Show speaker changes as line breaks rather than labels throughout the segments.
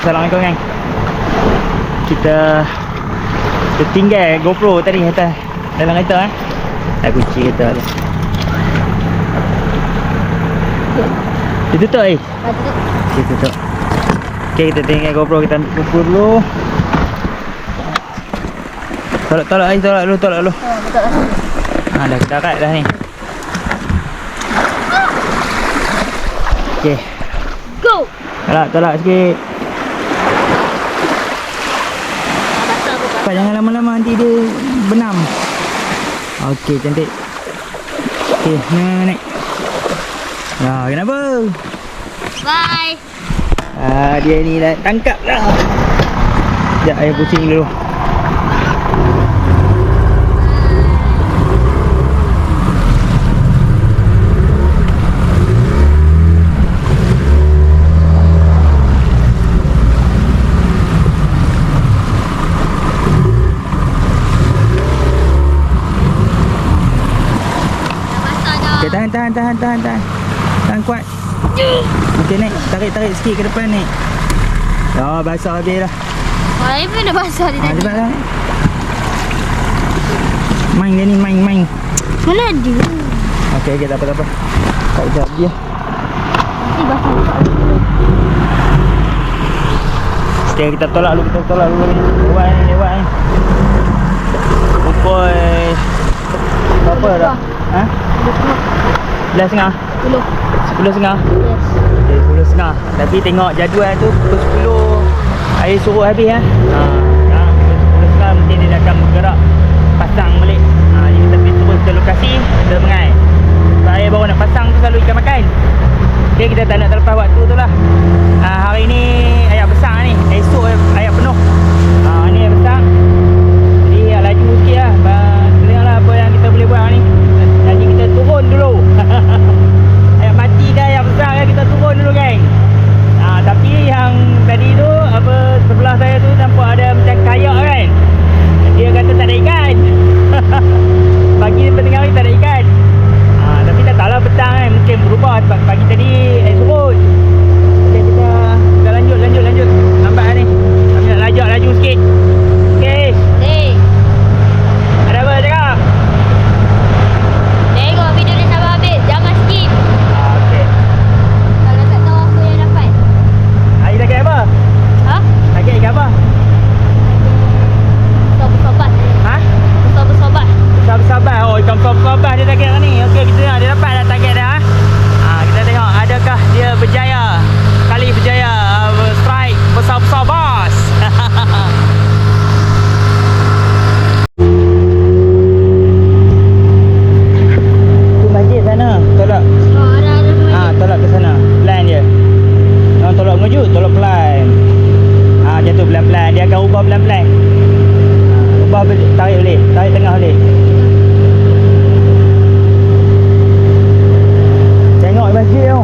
Assalamualaikum gang. Kita tinggal GoPro tadi atas dalam kereta Dah kunci kereta tu. Dia tutup Okay, tutup. Okay, kita tinggal GoPro, kita ambil GoPro dulu. Tolak dulu. Dah darat dah ni. Okay.
Go!
Tolak sikit. Jangan lama-lama nanti dia benam. Okey, cantik. Okey, naik. Kenapa?
Bye!
Dia ni dah tangkap dah. Sekejap, ayah pusing dulu. Okay, tahan kuat. Okey, naik. Tarik sikit ke depan ni. Basah habis dah.
Ini pun dah basah dia tadi.
Cepat dah. Main dia ni, main.
Mana ada?
Okey, tak apa. Tak jap dia.
Nanti basah.
Okey, kita tolak dulu ni. Lewat ni. Pukul berapa dah? 11.30? 10.30?
Yes.
Okay, 10.30. Tapi tengok jadual tu pukul 10 air suruh habis pukul 10.30 mungkin dia dah akan bergerak pasang balik. Jadi kita pergi terus ke lokasi kita mengai. Air baru nak pasang tu selalu ikan makan. Okay, kita tak nak terlepas waktu tu lah. Hari ni air besar ni. Esok air penuh. Ni air besar. Jadi laju sikit lah. Tengoklah apa yang kita boleh buat ni. Jadi kita turun dulu. Air mati dah, air besar kan, kita turun dulu geng. Tapi yang tadi tu sebelah saya tu nampak ada macam kayak kan. Dia kata tak ada ikan. Pagi tengah hari tak ada ikan. Tapi tak tahulah petang kan, mungkin berubah sebab pagi tadi air surut. Okay, kita lanjut. Lambat ni. Kami nak laju sikit. Okay. Ada apa cakap?
Tengok video ni sampai habis. Jangan skip.
Okay.
Kalau tak tahu apa yang dapat.
Hari target apa? Target ikan apa?
Bersobat.
Bersabar. Ikan bersabar dia target ni. Okey, kita tengok dia dapat dah target dia. Kita tengok adakah dia berjaya. Kali berjaya strike besar-besar bos. Tu masjid sana. Tolak. Tolak ke sana. Pelan je. Jangan tolak mengejut, tolak pelan. Jatuh pelan-pelan. Dia akan ubah pelan-pelan. Ubah tarik balik. Tarik tengah balik. Tengok masjid tu.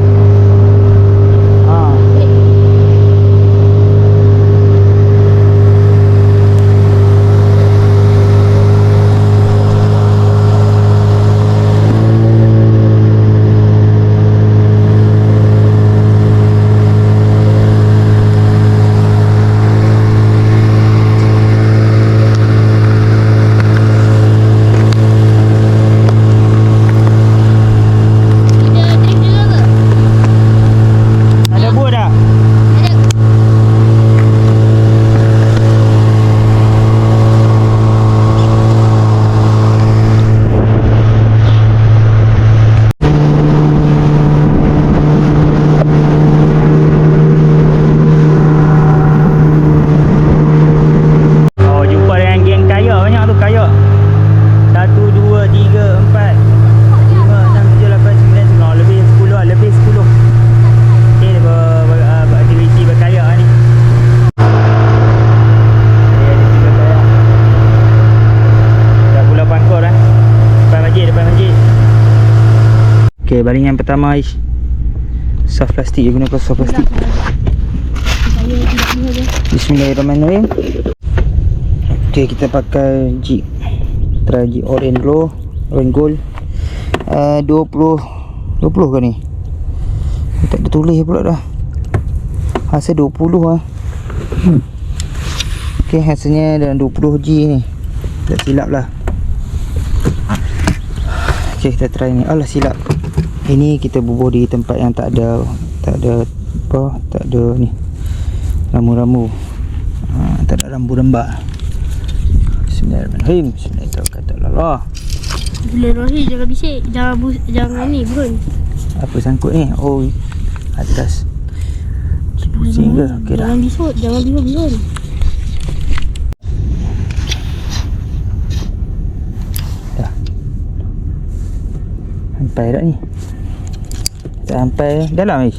Okay, baringan pertama soft plastik, dia gunakan soft plastik. Bismillahirrahmanirrahim. Okay, kita pakai jig. Try jig orange glow, orange gold. 20 ke ni? Tak ada tulis pula dah. Hasil 20 lah.
Okey, hasilnya dalam 20 G ni. Tak silap lah. Okey, kita try ni. Alah, silap. Ini kita bubuh di tempat yang tak ada ni rambu-rambu. Tak ada rambu rembak. Bismillahirrahmanirrahim. Bismillahirrahmanirrahim.
Bismillahirrahmanirrahim. Jangan bisik. Jangan ni burun.
Apa sangkut ni? Oh, atas. Pusing ke? Okey dah.
Jangan bisut. Jangan burun.
Dah. Sampai dah ni. Tak sampai dalam ni.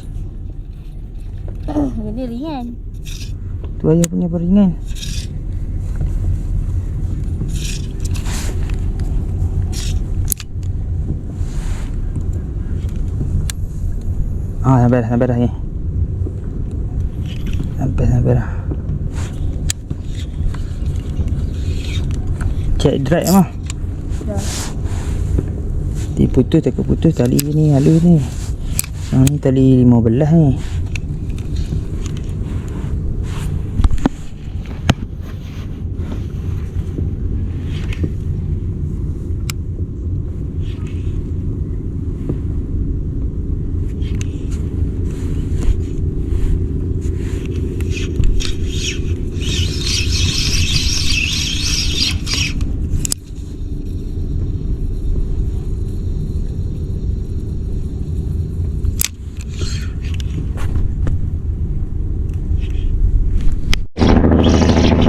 Dia ringan.
Tu ayah punya peringan. Sampai dah ni. Sampai dah. Check drive mah.
Dah.
Putus takut putus tali ni halus ni. Ni tali 15 ni.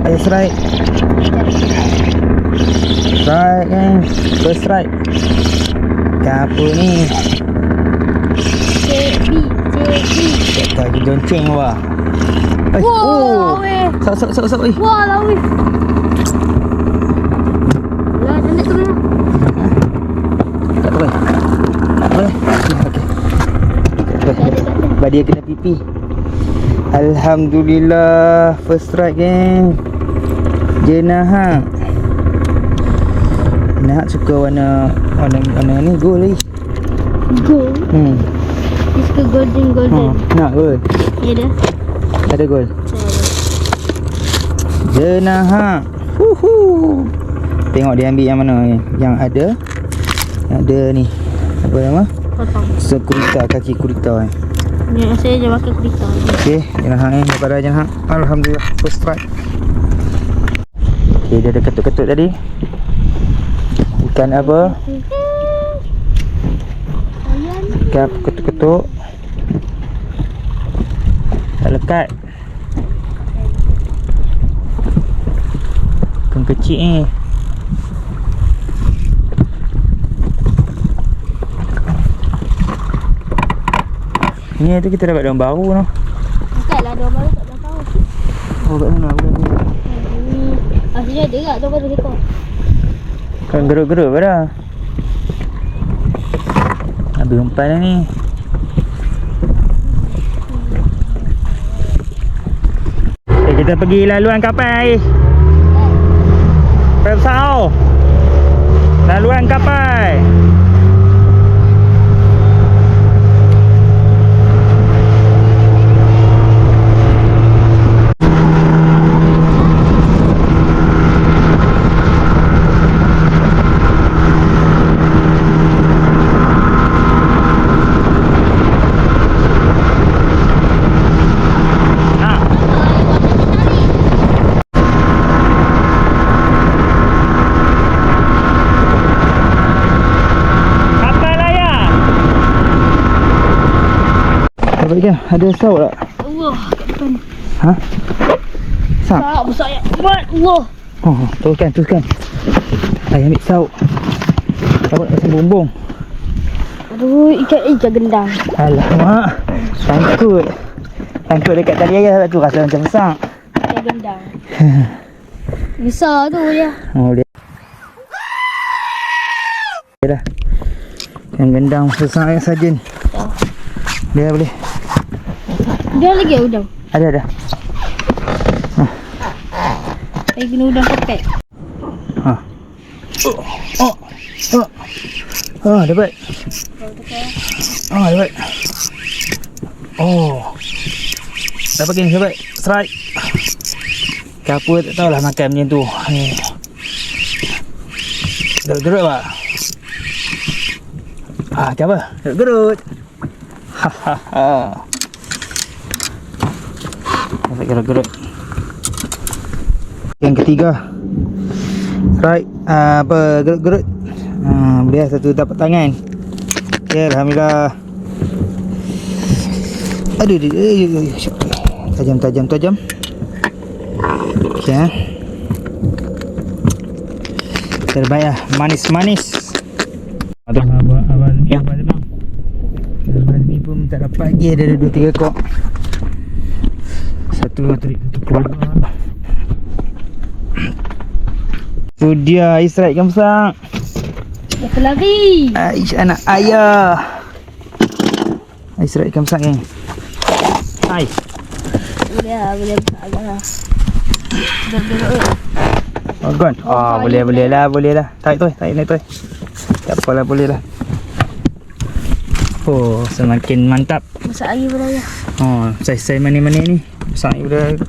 Ayo strike. Strike kan. First strike. Apa ni?
JB.
Tak lagi gonceng wah.
Wah, weh.
Sok.
Wah, lah weh. Lah, jangan turun.
Tak boleh. Okey. Sebab dia kena pipi. Alhamdulillah, first strike geng. Jenah. Nak suka warna ni gold lagi.
Gold. Dia suka golden.
Nak gold.
Ya dah.
Ada gold. Jenah. Tengok dia ambil yang mana ni. Yang ada ni. Apa nama?
Potong.
Sekurita, kaki kurita ni.
Ni saya je pakai kereta.
Okey, Jenah ni daripada Jenah. Alhamdulillah, first strike. Okey, dia ada ketuk-ketuk tadi. Ikan apa? Ikan ketuk-ketuk. Tak lekat. Ikan kecil ni. Ni tu kita dapat daun baru noh.
Bukanlah dia baru tak dah tahu.
Oh, kat sana bukan ni.
Asalnya ada tak tu baru ekor.
Kan geruk-geruk pada. Habis umpan dah ni. Okay, kita pergi laluan kapal Ais. Kapal besar tau. Laluan kapal. Apa dia? Ada saut tak?
Allah, kat depan.
Ha? Saut?
Tak besar ya. Buat Allah.
Oh, teruskan. Ayah ambil saut. Saut pasal bumbung.
Aduh, ikan gendang.
Alamak. Tangkut dekat tali ayah tu rasa macam besar.
Ikan gendang. Besar tu dia.
Oh, dia. Dia dah. Yang gendang besar ayah saja ni. Dia boleh.
Dia lagi udang.
Ada.
Saya guna udang kepek.
Dapat. Dapat. Oh. Dapat gini, dapat. Strike. Apa tak tahulah makan macam tu. Gerut-gerut pak. Macam apa? Gerut-gerut. Hahaha. Dapat gerut-gerut. Yang ketiga. Right, apa gerut-gerut. Boleh satu dapat tangan. Okay, alhamdulillah. Aduh, tajam. Okay. Terbaik lah, manis-manis. Abang ya. Abang ni pun tak dapat lagi, ada 2-3 ekor. Satu keluar. Tu dia Israel ikan besar.
Apa lagi?
Aish anak ayah. Israel ikan besar geng. Hai.
Boleh agak. Gerut-gerut.
Oh, gone. Boleh lah. Tarik naik tu. Tak apalah, boleh lah. Oh, semakin mantap.
Masak lagi pada ayah.
Oh, saiz mana-mana ni. Besar daripada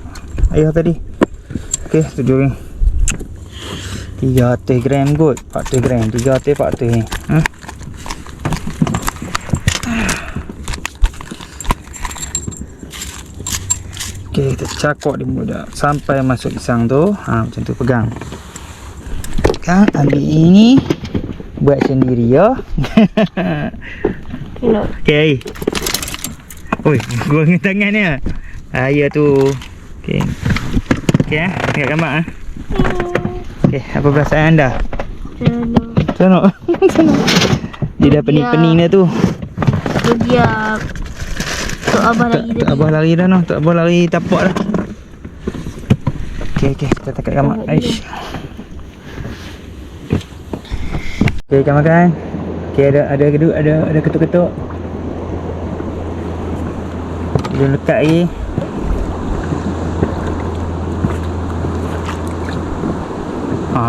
ayah tadi. Okey, tu dia orang. 300 gram kot. 400 gram. 300 ni. Okey, kita cakok dia mudah sampai masuk pisang tu. Macam tu pegang. Ambil ini. Buat sendiri ya. Okey. Oi, gua dengan tangan ni. Ya tu. Okey. Tengok gambar Okey, apa perasaan anda? Senang. Dia dah pening-pening dah tu.
Tu dia. Tok Abah lagi
Tak Abah lari dah noh. Tak Abah lari tapak dah. Okey, kita takat gambar. Aish. Okey, kita makan. Okey, ada ketuk-ketuk. Belum lekat lagi.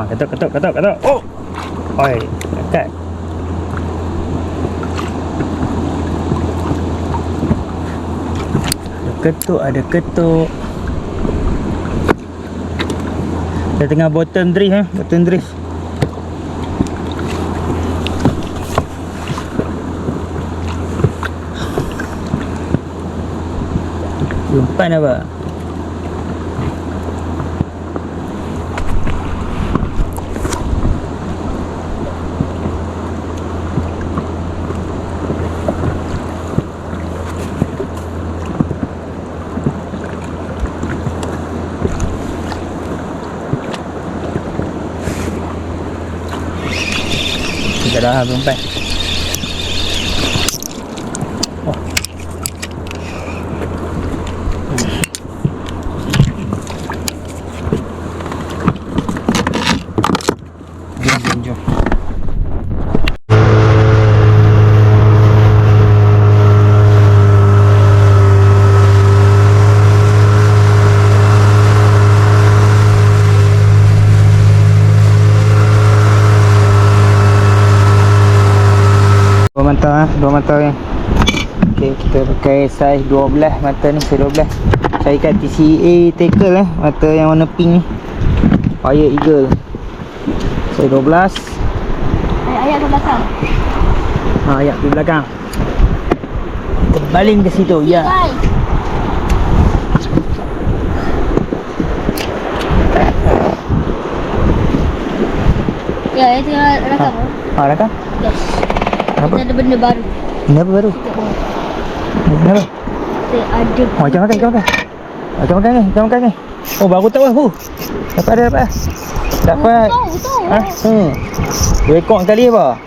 Ketuk. Oh. Oi, lekat. Ada ketuk. Dia tengah bottom drift bottom drift. Umpan apa? Kita dah habis umpan. Jom. Dua mata yang. Okey, kita pakai saiz 12 mata ni, saiz 12. Saya kat TCA tackle mata yang warna pink ni. Fire Eagle. Saiz 12.
Ayat ke belakang.
Ayat di belakang. Terbaling ke situ. Ya.
Guys. Ya, itu tengah rakam.
Rakam?
Yes.
Apa?
Kita ada benda baru.
Benda apa baru? Kenapa?
Kita ada.
Macam makan ni. Oh, baru tahu aku. Dapat. Tahu. 2 ekor kali apa?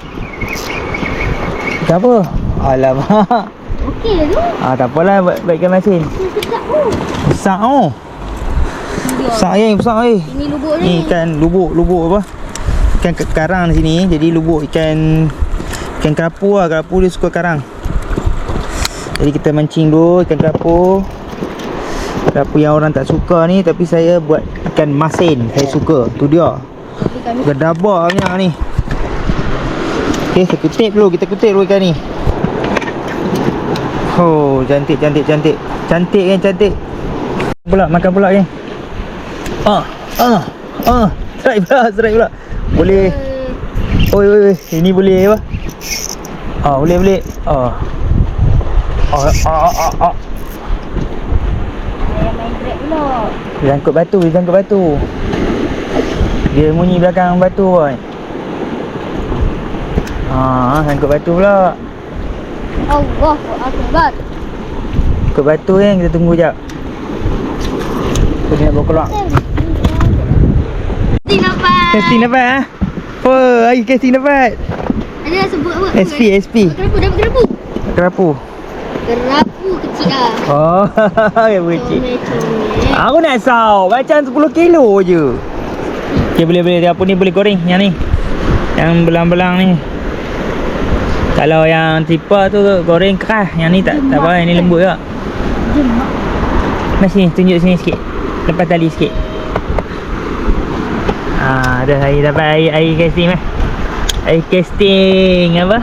Apa? Alamak.
Okey lah tu.
Tak apalah, baikkan masin.
Sedap tu.
Besar besar
Ini lubuk ni.
Ni ikan lubuk apa? Ikan karang di sini. Jadi lubuk ikan kerapu lah. Kerapu dia suka karang. Jadi kita mancing dulu ikan kerapu. Kerapu yang orang tak suka ni, tapi saya buat ikan masin. Saya suka. Tu dia. Gedabak banyak ni. Okey, kita kutip dulu ikan ni. Oh, cantik. Cantik kan, cantik. Makan pula kan. Strike pula. Boleh. Oi. Ini boleh apa? Boleh.
Jangan main grab pula.
Dia sangkut batu. Dia bunyi belakang batu boy. Sangkut batu pula.
Allahu Akbar.
Sangkut batu kan, kita tunggu jap. Dia nak bawa keluar. Casting dapat hari casting dapat.
Ada dah sebut apa?
SP.
Kerapu.
Kerapu.
Kecil lah.
Yang kecil.
Comel.
Aku nak saw macam 10 kilo je. Okay, boleh. Apa ni boleh goreng yang ni. Yang belang-belang ni. Kalau yang tipe tu goreng keras, yang ni tak apa, yang ni lembut tak. Mas sini, tunjuk sini sikit. Lepas tali sikit. Dah dapat air casting lah. Air casting apa?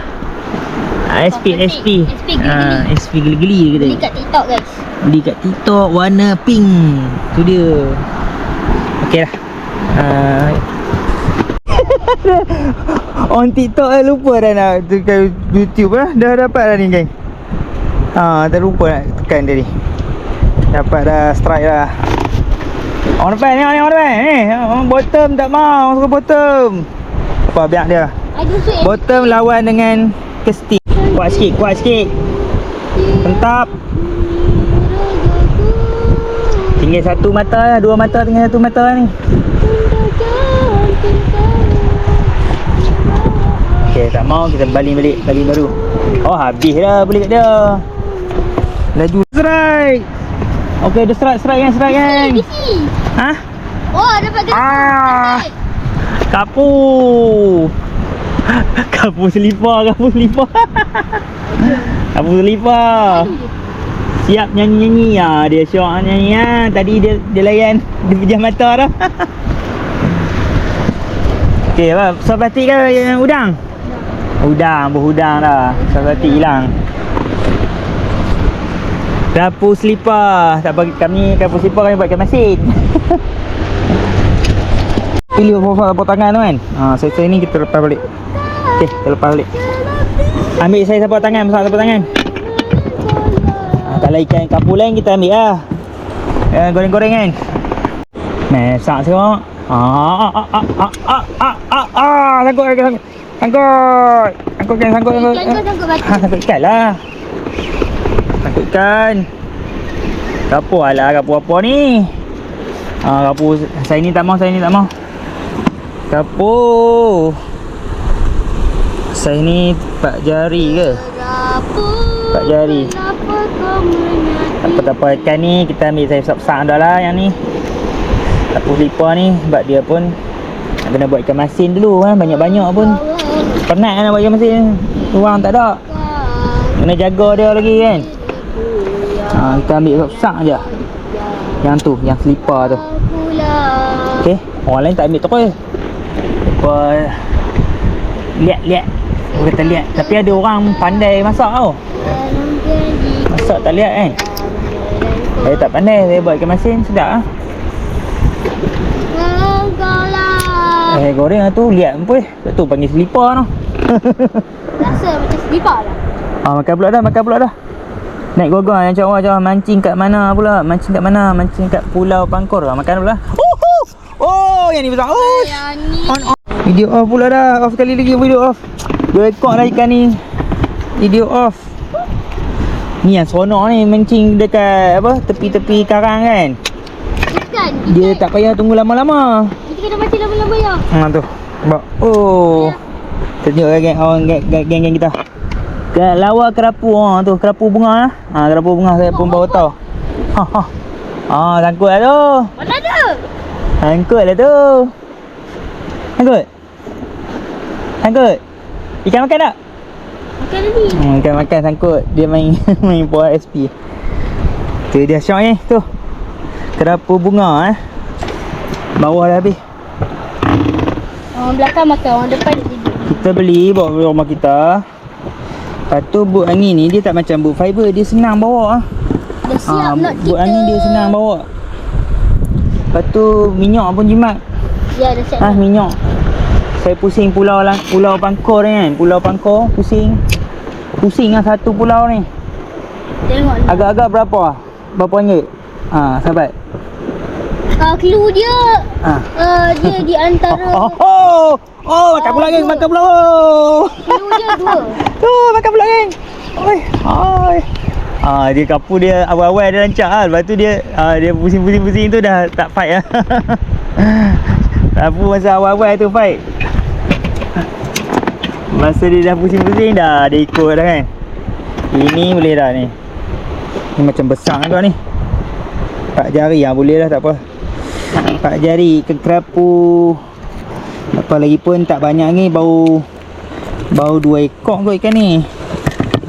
SP SP geli-geli
Beli
kita.
kat TikTok guys.
Beli kat TikTok warna pink. Tu dia. Okey lah. On TikTok lupa dah nak tekan YouTube lah. Dah dapat dah ni geng. Terlupa nak tekan tadi. Dapat dah strike dah. On depan ni. Bottom tak mau. Suka bottom. Apa biar dia. Bottom lawan dengan casting. Kuat sikit. Pentap. Tinggal satu mata lah. Dua mata tinggal satu mata ni. Okay, tak mau kita baling balik. Baling baru. Habis dah beli kat dia. Laju strike. Okay, dia strike kan.
Dapat gerak.
Kapu. Kapu selipar. Siap nyanyi-nyanyi. Dia syok nyanyi lah. Tadi dia layan. Dia pejam mata dah. Okay, apa? Besar plastik ke yang udang? Berhudang dah. Besar plastik hilang. Kapu selipar. Tak bagi kami kapu selipar, kami buat kat mesin. Pilih potong tangan tu kan. Saya ni kita lepas balik. Okay, kita lepas balik. Ambil saya sapu tangan, masak sapu tangan. Kalau ikan kapu lain kita ambil lah. Goreng-goreng kan. Masak semua. Sangkut ikan lah. Sangkut ikan. Kapu apa ni? Kapu saya ni tak mau. Kapu saya ni 4 jari ke? 4 jari. Apa ikan ni kita ambil saya besar-besar dah lah yang ni. Kapu selipar ni sebab dia pun nak kena buat ikan masin dulu kan. Banyak-banyak pun penat nak buat ikan masin. Ruang tak ada. Kena jaga dia lagi kan. Kita ambil besar je. Yang tu, yang selipar tu. Okey, orang lain tak ambil terus. Apa lihat. Orang kata lihat. Tapi ada orang pandai masak tau. Masak tak lihat kan. Saya tak pandai. Saya buat ikan masin sedap lah. Goreng lah tu. Lihat pun tak tu panggil selipar tu.
Rasa macam selipar lah.
Makan pula dah. Naik gogong macam orang mancing kat mana pula. Mancing kat Pulau Pangkor. Makan pula. Yang ni besar.
Yang ni.
On. Video off pula dah. Off sekali lagi video off. Dia rekod dah ikan ni. Video off. Ni yang seronok ni mancing dekat apa? Tepi-tepi karang kan. Dia tak payah tunggu lama-lama.
Kita kena mancing lama-lama ya.
Tu. Nampak. Tunjuk geng kita. Lawa kerapu tu, kerapu bunga lah. Kerapu bunga saya pun baru tahu. Sangkut lah tu.
Mana ada?
Sangkut lah tu. Sangkut. Ikan makan tak?
Makan tadi.
Ikan makan sangkut. Dia main buat SP. Tu dia syok ni tu. Kerapu bunga bawah dah habis.
Orang belakang makan, orang depan dia tidur.
Kita beli bawa ke rumah kita. Lepas tu boot angin ni dia tak macam boot fiber. Dia senang bawa
Dah siap nak
boot
kita.
angin dia senang bawa. Lepas tu minyak pun jimat.
Ya, dah siap.
Minyak. Saya pusing pulau Pangkor ni kan. Pulau Pangkor pusing. Pusing lah satu pulau ni.
Tengok ni.
Agak-agak berapa? Berapa ringgit? Sahabat.
Clue dia dia di antara
Makan pula geng, makan pula.
clue dia 2.
Makan pula geng. Oi. Dia kapu dia awal-awal dia lancar lah. Lepas tu dia pusing-pusing tu dah tak fight lah. Kapu masa awal-awal tu fight. Masa dia dah pusing-pusing dah dia ikut dah kan. Ini boleh dah ni. Ni macam besar juga ni. 4 jari boleh dah, tak apa. 4 jari ikan kerapu. Apa lagi pun tak banyak ni, bau 2 ekor kot ikan ni.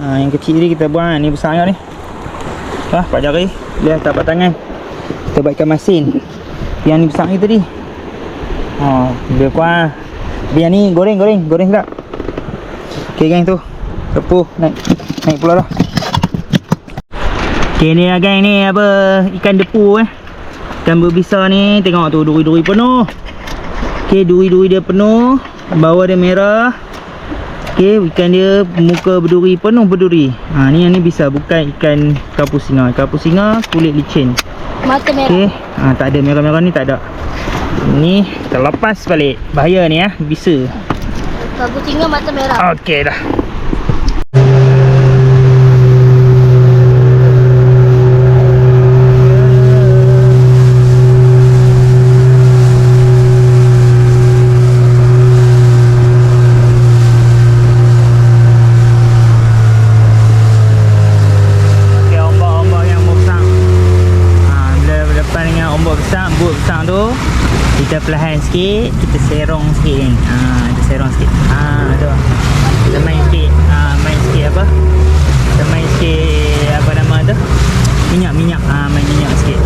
Yang kecil ni kita buang, ni besar ni. 4 jari. Dia tapak tangan. Kita buat ikan masin. Yang ni besar ni tadi. Dia kuah. Biar ni goreng sedap. Okey geng tu. Kepuh naik pula dah. Okey ni lah geng ni apa ikan depu Ikan berbisa ni tengok tu duri-duri penuh. Okey duri-duri dia penuh, bawah dia merah. Okey ikan dia muka berduri, penuh berduri. Ni yang ni bisa bukan ikan kerapu singa. Kerapu singa kulit licin.
Mata merah.
Okey, tak ada merah-merah ni tak ada. Ni terlepas balik. Bahaya ni bisa.
Kerapu singa mata merah.
Okey dah. Buat besar tu kita perlahan sikit, kita serong sikit kan. Kita serong sikit. Tu. Kita main sikit, main sikit apa? Kita main sikit apa nama tu? Minyak. Main minyak sikit.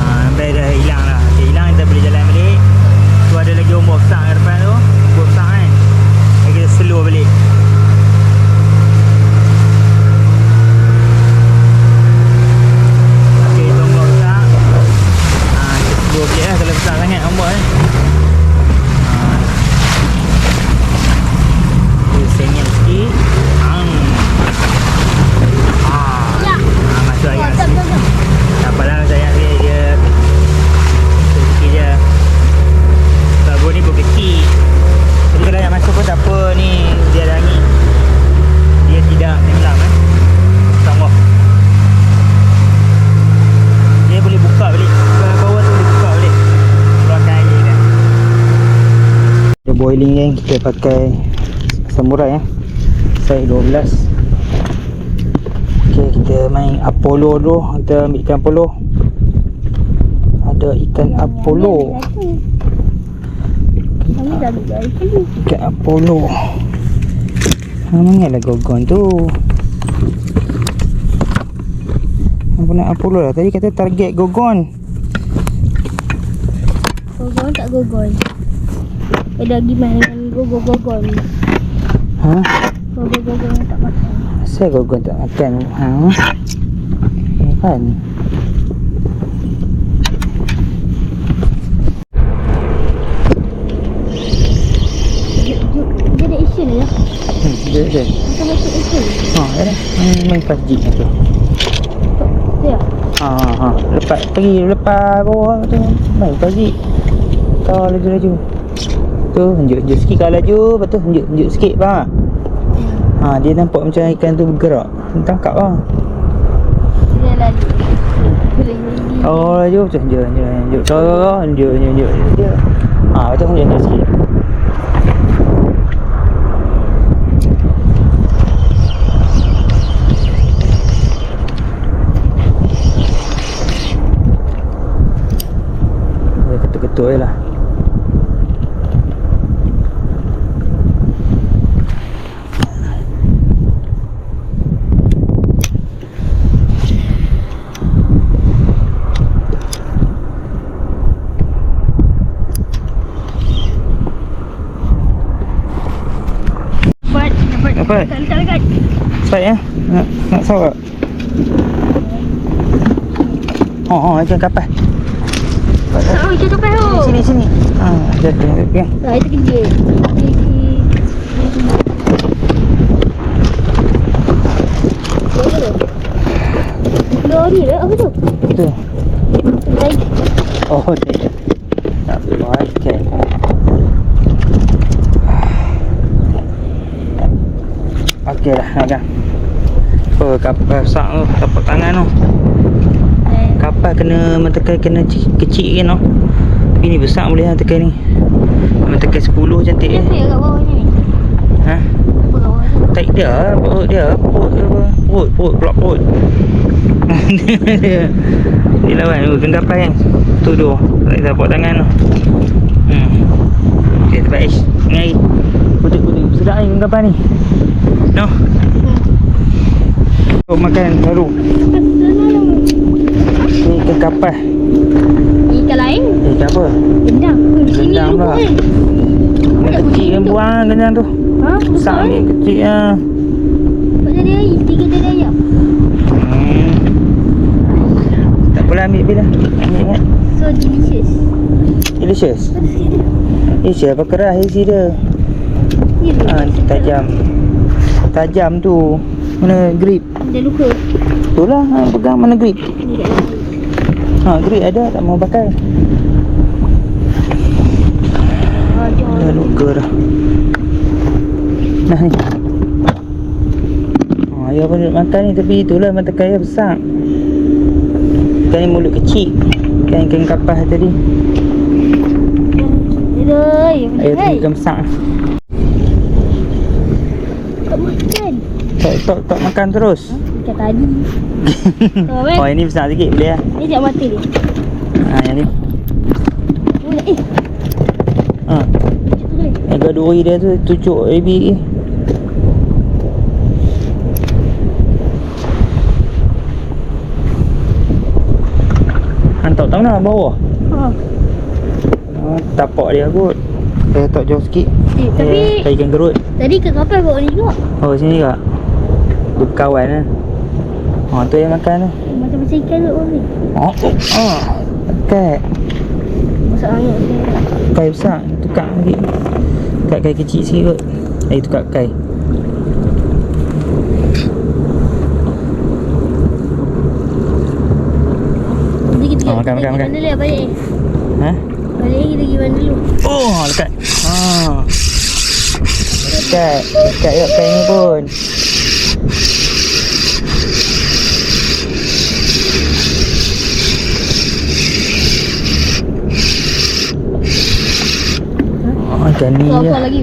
Sampai dah hilang lah. Okay, hilang kita boleh jalan balik. Tu ada lagi ombak besar kat depan tu. Ombak besar kan. Lagi kita slow balik. Okey lah kalau besar sangat ombak ni. Dia senyap sikit. Masuk ayam sikit. Tak apalah sayang dia sikit je. Sabun ni pun kecil. Jadi kalau ayam masuk pun tak apa ni. Dia ada angin. Dia tidak tenggelam sama. Dia boleh buka balik. Bawah tu boleh buka balik. Keluarkan air dia. Dia boiling geng. Kita pakai samurai Size 12. Okay, kita main Apollo dulu. Kita ambil ikan Apollo. Ada ikan Apollo. Ikan Apollo. Mana lah gogon tu. Apa nak Apollo lah. Tadi kata target gogon.
Gogon tak gogon. Ada gimana dengan gogon? Gogon tak makan.
Asal gogon tak makan? Kan?
Dia ada action je.
Dia.
Macam action.
Ya dah. Main PUBG tu.
Ya.
Lepas bawah tu. Main PUBG. Kau laju-laju. Tu hunjuk sikit kau laju. Lepas tu hunjuk sikit faham? Dia nampak macam ikan tu bergerak. Tangkap lah.
Dia laju.
Laju macam hunjuk. Kau hunjuk. Macam hunjuk sikit. Ketuk-ketuk je lah. Dapat.
Dekat.
Baik ya. Nak saw tak? Macam kapal.
Oh, ikan kapal tu.
Sini. Jatuh. Okay.
Nah, itu kejut. Keluar ni dah, apa tu?
Itu.
Baik.
Oh, dia. Tak boleh. Okay. Okey dah, nak pegang. Oh, kapal besar tu, tapak tangan tu. Kapal kena mentekai kena kecil kan tu. Tapi ni besar boleh lah tekai ni. Mentekai 10 cantik
Apa
je.
yang kat bawah ni?
Ha?
Apa kat bawah ni?
Tak dia, perut dia, perut dia apa? Perut, pelak perut. Dia lawan tu, genggapan kan. Tu tu, tak tapak tangan tu. Okey, terbaik. Ngari. Putih-putih, sedap ni genggapan ni. No. Oh, makan baru. Ni ikan kapal.
Ikan lain?
Ikan apa?
Gendang. Sini
Gendang
lupa
pula.
kan?
Yang kecil kan buang gendang tu.
Ha?
Besar ni kecil lah.
Buat jadi air. 3 jadi ayam.
Tak apalah, ambil lah. Ambil kan.
So delicious.
Delicious.
Betul.
Apa keras isi dia.
Ya ke?
Tajam. Tajam tu. Mana grip?
Dah luka.
Itulah, pegang mana grip.
Ni kat dalam.
Grip ada, tak mau pakai. Dah luka dah. Nah ni. Ayah pun duduk makan ni, tapi itulah mata kaya besar. Ikan ni mulut kecil. Ikan kapal tadi. Ayah tu ikan besar.
Tak makan.
Tak makan terus.
Ikan tadi.
Oh, ini besar sikit boleh lah.
Ni tak mati dia.
Yang ni.
Boleh. Macam tu boleh.
Gaduri dia tu tucuk baby. Hantar tahu nak bawah. Tapak dia kot. Saya tak jauh sikit.
Tapi
Saya ikan gerut.
tadi kat kapal bawa ni juga.
Oh, sini tak? Tu kawan lah. Tu yang makan tu.
Macam-macam ikan kat bawah ni.
Dekat.
Masak hangat ni.
Kai besar. Tukar lagi. Tukar kai kecil sikit kot. Tukar kai.
Nanti kita
makan.
Mana dulu lah balik.
Ha?
Balik kita pergi mana dulu.
Oh, dekat. Dekat kat kai ni pun. Ikan ni
Besar lagi.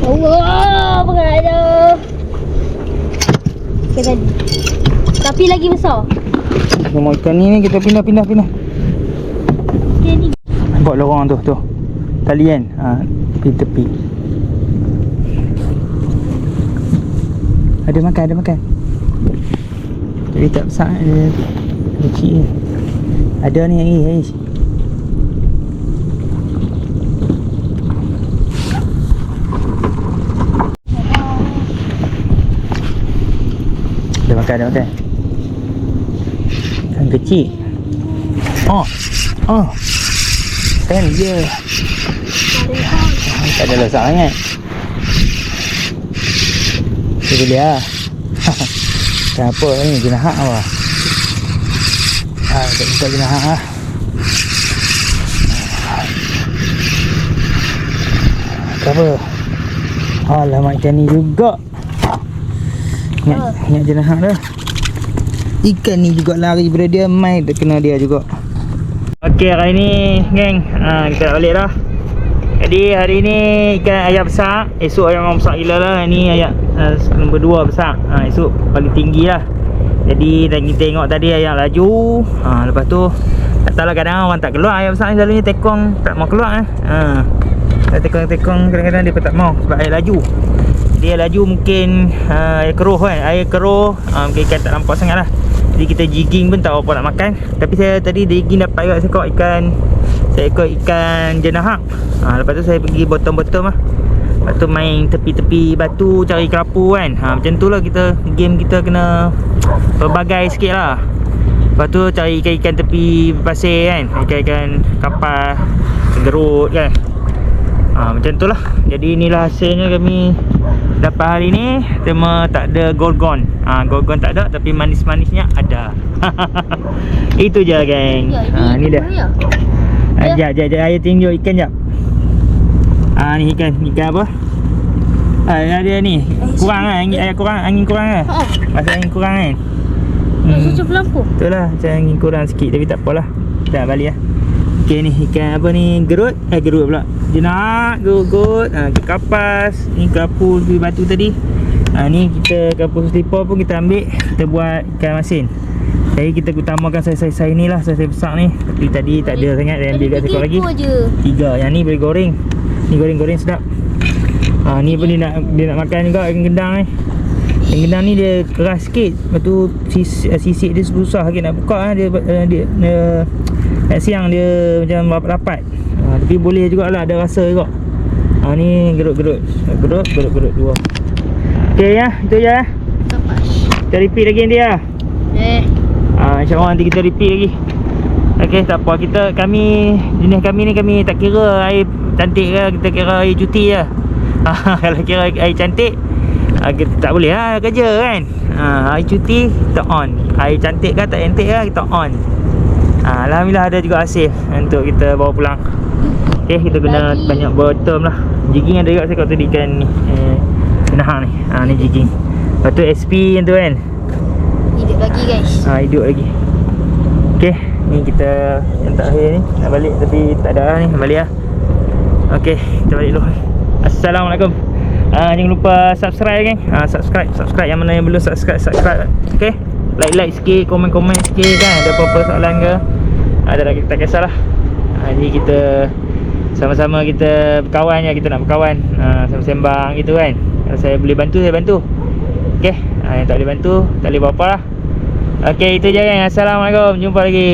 Allah, berat dah. Ikan tadi. Tapi lagi besar.
Semua ikan ni kita pindah.
Ikan ni.
Buat lorong tu. Tali kan. Tepi. Ada makan. Tapi tak besar, ada kecil. Ada ni Ais. Ada makan. Ikan kecil. Kan je. Tak ada lesak sangat. Dia boleh lah. Ikan apa ni? Jenahak apa? Tak buka jenahak lah. Ikan apa? Alamak, ikan ni juga. Ingat jenahak dah. Ikan ni juga lari daripada dia, main terkena dia juga. Okey, hari ni geng, kita nak balik dah. Jadi hari ni ikan ayam besar. Esok ayam besar gila lah. Ini ayam nombor 2 besar. Esok paling tinggi lah. Jadi kita tengok tadi ayam laju. Lepas tu tak tahulah, kadang orang tak keluar ayam besar ni. Selalunya tekong tak mau keluar. Tekong kadang-kadang dia pun tak mau sebab air laju. Dia laju mungkin air keruh kan. Air keruh mungkin ikan tak nampak sangat lah. Jadi kita jigging pun tak apa nak makan. Tapi saya tadi jigging dapat juga seekor ikan jenahak. Lepas tu saya pergi bottom lah. Lepas tu main tepi-tepi batu cari kerapu kan. Macam tu lah kita game kita kena berbagai sikit lah.
Lepas tu cari ikan-ikan tepi pasir kan, ikan-ikan kapal, gerut kan. Macam tu lah. Jadi inilah hasilnya kami dapat hari ni. Cuma tak ada gorgon. Gorgon tak ada, tapi manis-manisnya ada. Itu je geng. Ni dia. Jap ayah tunjuk ikan jap. Ni ikan apa? Ada ni. Kurang lah angin kurang lah. Masa angin kurang kan.
Cucuk lampu.
Betul lah, macam angin kurang sikit, tapi tak apalah. Dah balik lah. Okey ni ikan apa ni? Gerut pula. Jenak, gerut, kapas, ni kerapu di batu tadi. Ni kita kerapu slipper pun kita ambil, kita buat ikan masin. Jadi kita utamakan saiz ni lah, saiz besar ni. Tapi tadi tak ada sangat, dia ambil kat seekor lagi. 3. Yang ni boleh goreng. Ni goreng sedap. Ni pun dia nak makan juga ikan gendang ni. Ikan gendang ni dia keras sikit. Lepas tu sisik dia susah sikit nak buka. Dia siang dia macam rapat-rapat. Tapi boleh jugalah, ada rasa juga. Ni gerut 2. Okey ya, itu je lah. Kita repeat lagi nanti lah. InsyaAllah nanti kita repeat lagi. Okey, tak apa. Jenis kami ni kami tak kira air cantik ke, kita kira air cuti je. Kalau kira air cantik, kita tak boleh lah kerja kan. Air cuti kita on, air cantik ke tak cantik ke kita on. Alhamdulillah ada juga hasil untuk kita bawa pulang. Okay, kita guna banyak bottom lah. Jigging ada juga saya kat tadi ikan ni, benahang ni. Ni jigging. Lepas tu SP yang tu kan,
Hidup lagi guys.
hidup lagi. Okay, ni kita yang terakhir ni nak balik, tapi tak ada lah ni, balik lah. Okay, kita balik dulu. Assalamualaikum. Jangan lupa subscribe kan. Subscribe yang mana yang belum subscribe. Okay, like sikit, komen sikit kan. Ada apa-apa soalan ke, ada lagi, tak kisahlah. Jadi kita sama-sama kita berkawan je, kita nak berkawan, sembang gitu kan. Kalau saya boleh bantu, saya bantu. Okay, yang tak boleh bantu, tak boleh buat apa lah. Okay, itu je kan. Assalamualaikum, jumpa lagi.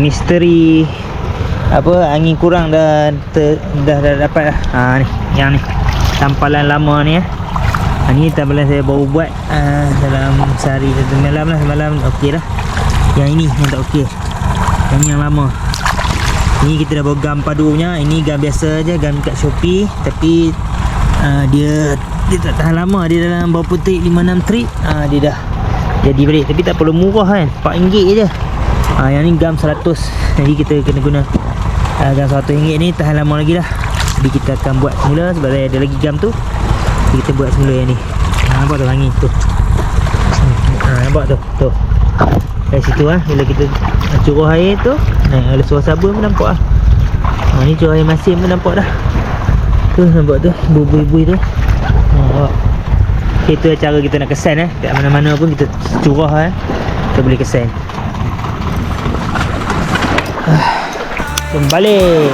Misteri apa, angin kurang dan dah dapat lah. Ni yang ni tampalan lama ni ni tampalan saya baru buat dalam sehari satu malam lah. Semalam okey lah. Yang ini yang tak okey, yang ni yang lama. Ni kita dah bawa gam padunya. Ini gam biasa je, gam kat Shopee, tapi dia tak tahan lama. Dia dalam berapa trip, 5-6 trip dia dah jadi balik. Tapi tak perlu murah kan, RM4 je. Yang ni gam 100. Jadi kita kena guna gam RM100 ni, tahan lama lagi lah. Jadi kita akan buat semula sebab ada lagi gam tu. Jadi kita buat semula yang ni. Nampak tu angin tu.
nampak tu. Tu. Dari situ bila kita curah air tu, ada suara sabun pun nampak ni curah air masin pun nampak dah. Tu nampak tu, bui-bui tu. Nampak. Itu cara kita nak kesan kat mana-mana pun kita curah kita boleh kesan. Kembali.